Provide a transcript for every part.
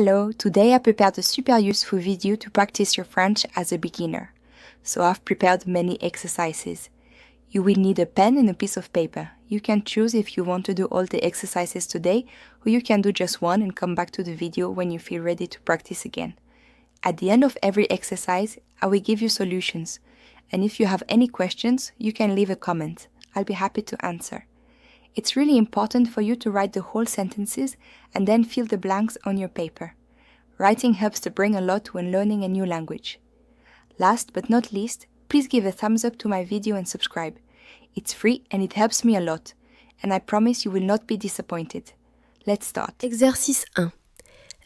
Hello, today I prepared a super useful video to practice your French as a beginner. So I've prepared many exercises. You will need a pen and a piece of paper. You can choose if you want to do all the exercises today, or you can do just one and come back to the video when you feel ready to practice again. At the end of every exercise, I will give you solutions. And if you have any questions, you can leave a comment. I'll be happy to answer. It's really important for you to write the whole sentences and then fill the blanks on your paper. Writing helps to bring a lot when learning a new language. Last but not least, please give a thumbs up to my video and subscribe. It's free and it helps me a lot. And I promise you will not be disappointed. Let's start. Exercice 1.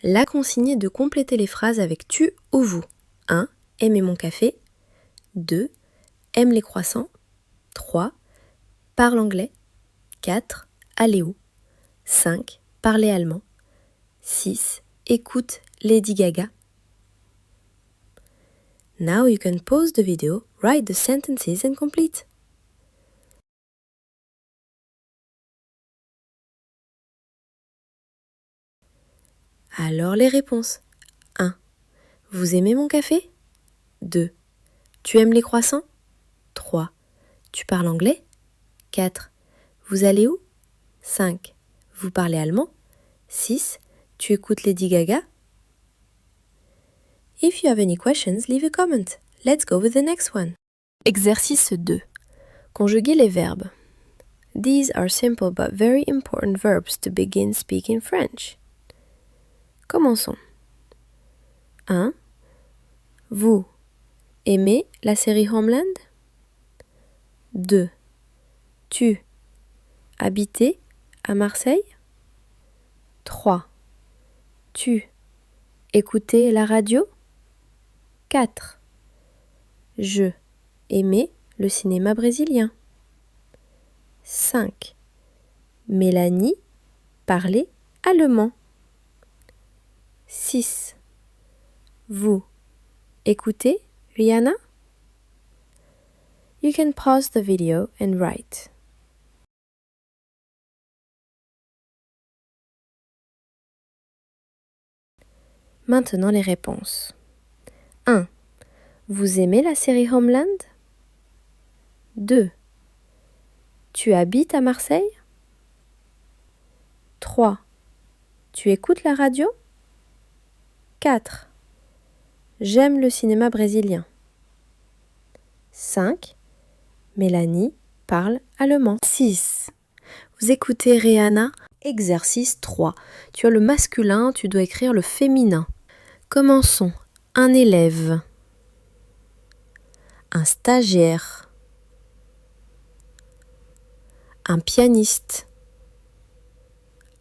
La consigne est de compléter les phrases avec tu ou vous. 1. Aimer mon café. 2. Aime les croissants. 3. Parle anglais. 4. Aller où. 5. Parler allemand. 6. Écoute Lady Gaga. Now you can pause the video, write the sentences and complete. Alors les réponses. 1. Vous aimez mon café? 2. Tu aimes les croissants? 3. Tu parles anglais? 4. Vous allez où? 5. Vous parlez allemand? 6. Tu écoutes Lady Gaga? If you have any questions, leave a comment. Let's go with the next one. Exercice 2. Conjuguer les verbes. These are simple but very important verbs to begin speaking French. Commençons. 1. Vous aimez la série Homeland? 2. Tu habitais à Marseille? 3. Tu écoutais la radio? 4. Je aimais le cinéma brésilien. 5. Mélanie parlait allemand. 6. Vous écoutez Rihanna? You can pause the video and write. Maintenant les réponses. 1. Vous aimez la série Homeland? 2. Tu habites à Marseille? 3. Tu écoutes la radio? 4. J'aime le cinéma brésilien. 5. Mélanie parle allemand. 6. Vous écoutez Rihanna? Exercice 3. Tu as le masculin, tu dois écrire le féminin. Commençons. Un élève. Un stagiaire. Un pianiste.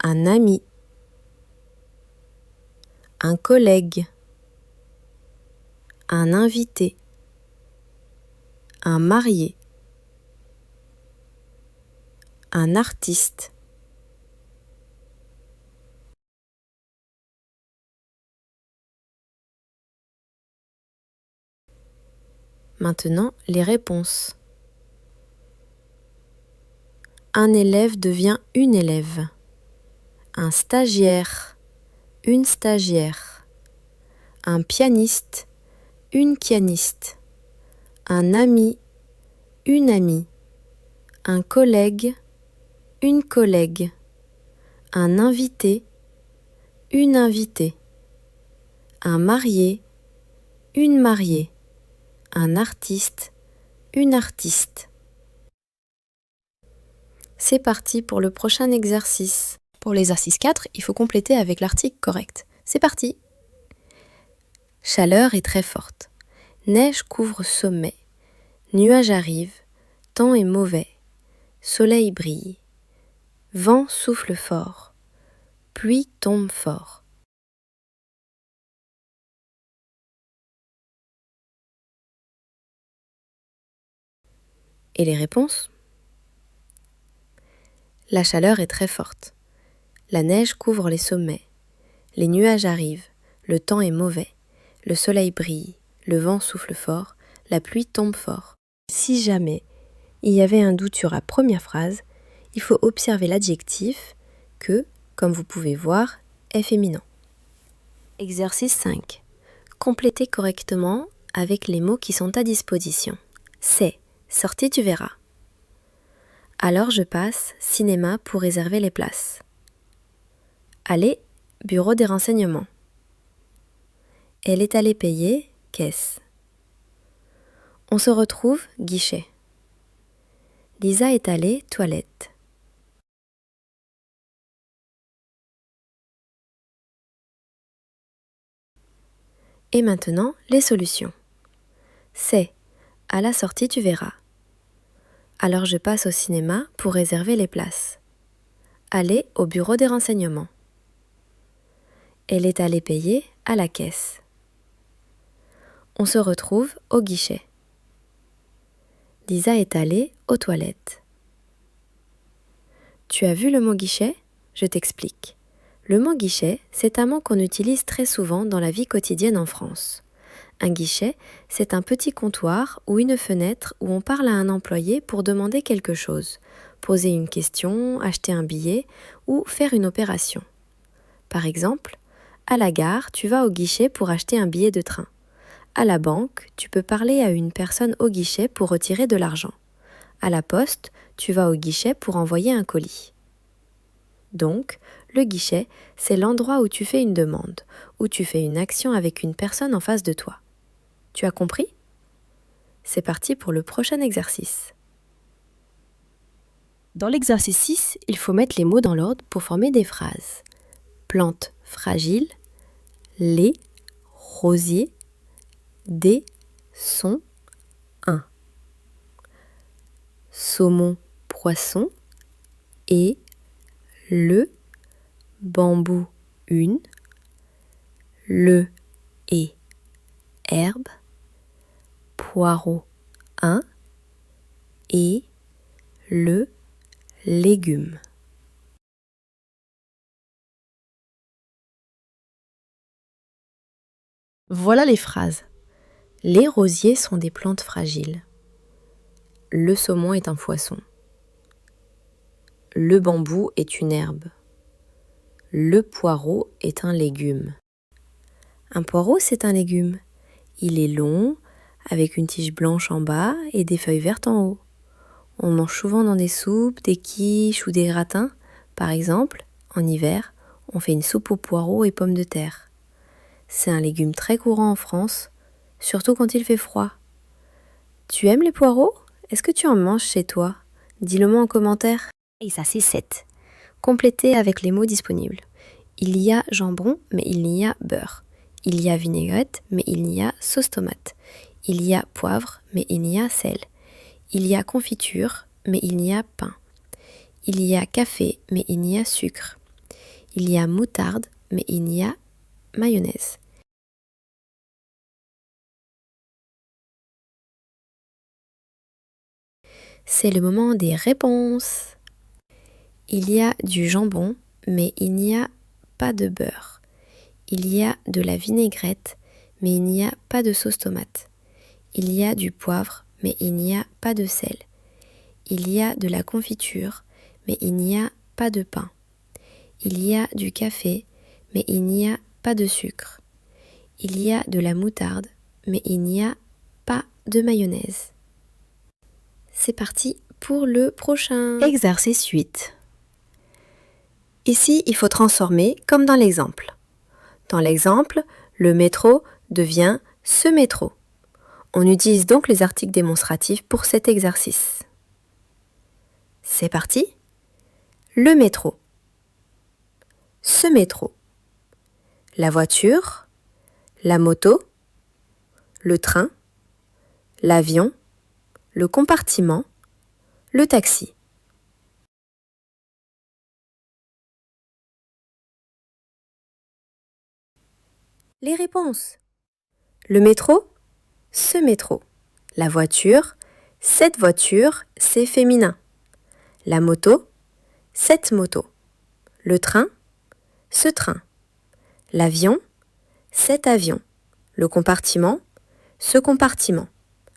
Un ami. Un collègue. Un invité. Un marié. Un artiste. Maintenant, les réponses. Un élève devient une élève. Un stagiaire, une stagiaire. Un pianiste, une pianiste. Un ami, une amie. Un collègue, une collègue. Un invité, une invitée. Un marié, une mariée. Un artiste, une artiste. C'est parti pour le prochain exercice. Pour l'exercice 4, il faut compléter avec l'article correct. C'est parti! Chaleur est très forte. Neige couvre sommet. Nuages arrivent. Temps est mauvais. Soleil brille. Vent souffle fort. Pluie tombe fort. Et les réponses? La chaleur est très forte. La neige couvre les sommets. Les nuages arrivent. Le temps est mauvais. Le soleil brille. Le vent souffle fort. La pluie tombe fort. Si jamais il y avait un doute sur la première phrase, il faut observer l'adjectif que, comme vous pouvez voir, est féminin. Exercice 5. Complétez correctement avec les mots qui sont à disposition. C'est sortie tu verras. Alors je passe cinéma pour réserver les places. Allez, bureau des renseignements. Elle est allée payer, caisse. On se retrouve, guichet. Lisa est allée, toilette. Et maintenant, les solutions. C'est à la sortie tu verras. Alors je passe au cinéma pour réserver les places. Allez au bureau des renseignements. Elle est allée payer à la caisse. On se retrouve au guichet. Lisa est allée aux toilettes. Tu as vu le mot guichet? Je t'explique. Le mot guichet, c'est un mot qu'on utilise très souvent dans la vie quotidienne en France. Un guichet, c'est un petit comptoir ou une fenêtre où on parle à un employé pour demander quelque chose, poser une question, acheter un billet ou faire une opération. Par exemple, à la gare, tu vas au guichet pour acheter un billet de train. À la banque, tu peux parler à une personne au guichet pour retirer de l'argent. À la poste, tu vas au guichet pour envoyer un colis. Donc, le guichet, c'est l'endroit où tu fais une demande, où tu fais une action avec une personne en face de toi. Tu as compris? C'est parti pour le prochain exercice. Dans l'exercice 6, il faut mettre les mots dans l'ordre pour former des phrases. Plante fragile, lait, rosier, des, sont, un. Saumon, poisson, et, le, bambou, une, le, et, herbe, poireau, un, et, le, légume. Voilà les phrases. Les rosiers sont des plantes fragiles. Le saumon est un poisson. Le bambou est une herbe. Le poireau est un légume. Un poireau, c'est un légume. Il est long, avec une tige blanche en bas et des feuilles vertes en haut. On mange souvent dans des soupes, des quiches ou des gratins. Par exemple, en hiver, on fait une soupe aux poireaux et pommes de terre. C'est un légume très courant en France, surtout quand il fait froid. Tu aimes les poireaux? Est-ce que tu en manges chez toi? Dis-le-moi en commentaire. Et ça, c'est 7. Complétez avec les mots disponibles. Il y a jambon, mais il y a beurre. Il y a vinaigrette, mais il y a sauce tomate. Il y a poivre, mais il y a sel. Il y a confiture, mais il y a pain. Il y a café, mais il y a sucre. Il y a moutarde, mais il y a mayonnaise. C'est le moment des réponses. Il y a du jambon, mais il n'y a pas de beurre. Il y a de la vinaigrette, mais il n'y a pas de sauce tomate. Il y a du poivre, mais il n'y a pas de sel. Il y a de la confiture, mais il n'y a pas de pain. Il y a du café, mais il n'y a pas de sucre. Il y a de la moutarde, mais il n'y a pas de mayonnaise. C'est parti pour le prochain. Exercice 8. Ici, il faut transformer comme dans l'exemple. Dans l'exemple, le métro devient ce métro. On utilise donc les articles démonstratifs pour cet exercice. C'est parti. Le métro. Ce métro. La voiture. La moto. Le train. L'avion. Le compartiment. Le taxi. Les réponses. Le métro, ce métro. La voiture, cette voiture, c'est féminin. La moto, cette moto. Le train, ce train. L'avion, cet avion. Le compartiment, ce compartiment.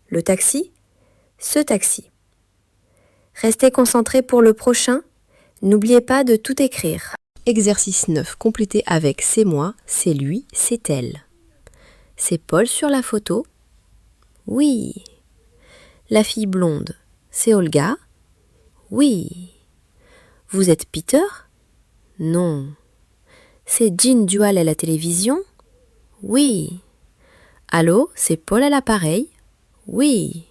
Le taxi, ce taxi. Restez concentrés pour le prochain. N'oubliez pas de tout écrire. Exercice 9. Complétez avec c'est moi, c'est lui, c'est elle. C'est Paul sur la photo? Oui. La fille blonde, c'est Olga? Oui. Vous êtes Peter? Non. C'est Jean Dual à la télévision? Oui. Allô, c'est Paul à l'appareil? Oui.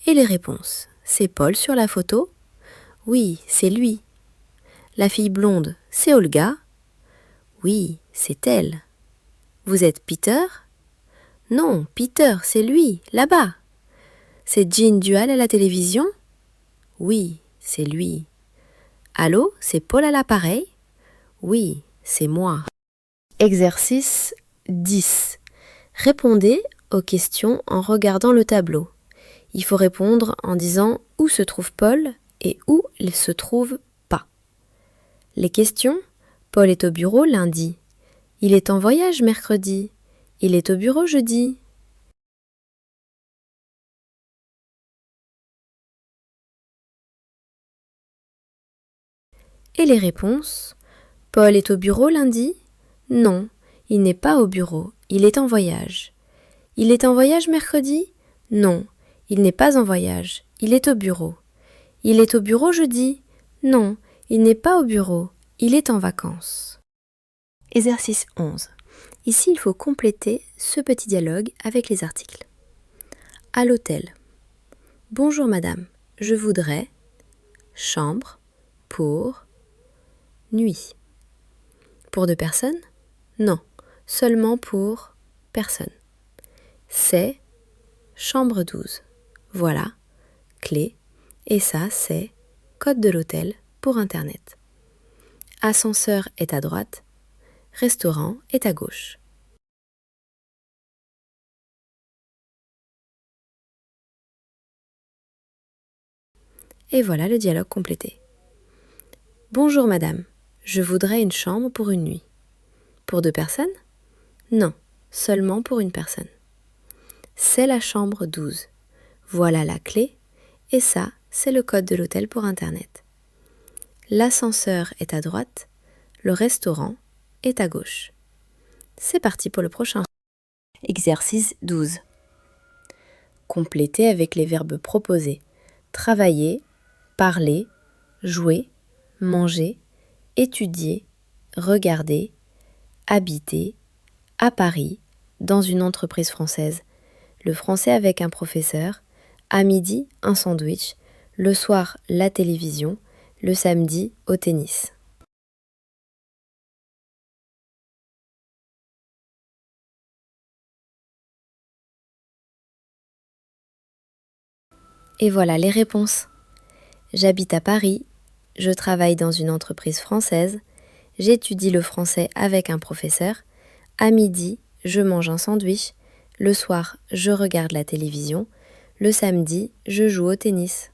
Et les réponses? C'est Paul sur la photo? Oui, c'est lui. La fille blonde, c'est Olga? Oui, c'est elle. Vous êtes Peter? Non, Peter, c'est lui, là-bas. C'est Jean Dual à la télévision? Oui, c'est lui. Allô, c'est Paul à l'appareil? Oui, c'est moi. Exercice 10. Répondez aux questions en regardant le tableau. Il faut répondre en disant où se trouve Paul et où il se trouve pas. Les questions: Paul est au bureau lundi. Il est en voyage mercredi. Il est au bureau jeudi. Et les réponses: Paul est au bureau lundi? Non, il n'est pas au bureau, il est en voyage. Il est en voyage mercredi? Non, il n'est pas en voyage, il est au bureau. Il est au bureau jeudi? Non, il n'est pas au bureau, il est en vacances. Exercice 11. Ici, il faut compléter ce petit dialogue avec les articles. À l'hôtel. Bonjour madame, je voudrais chambre pour nuit. Pour 2 personnes? Non, seulement pour personne. C'est chambre 12. Voilà, clé. Et ça, c'est code de l'hôtel pour Internet. Ascenseur est à droite, restaurant est à gauche. Et voilà le dialogue complété. Bonjour madame, je voudrais une chambre pour une nuit. Pour 2 personnes? Non, seulement pour une personne. C'est la chambre 12. Voilà la clé. Et ça, c'est le code de l'hôtel pour Internet. L'ascenseur est à droite, le restaurant est à gauche. C'est parti pour le prochain. Exercice 12. Complétez avec les verbes proposés. Travailler, parler, jouer, manger, étudier, regarder, habiter, à Paris, dans une entreprise française, le français avec un professeur, à midi un sandwich, le soir la télévision, le samedi au tennis. Et voilà les réponses. J'habite à Paris, je travaille dans une entreprise française, j'étudie le français avec un professeur, à midi, je mange un sandwich, le soir, je regarde la télévision, le samedi, je joue au tennis.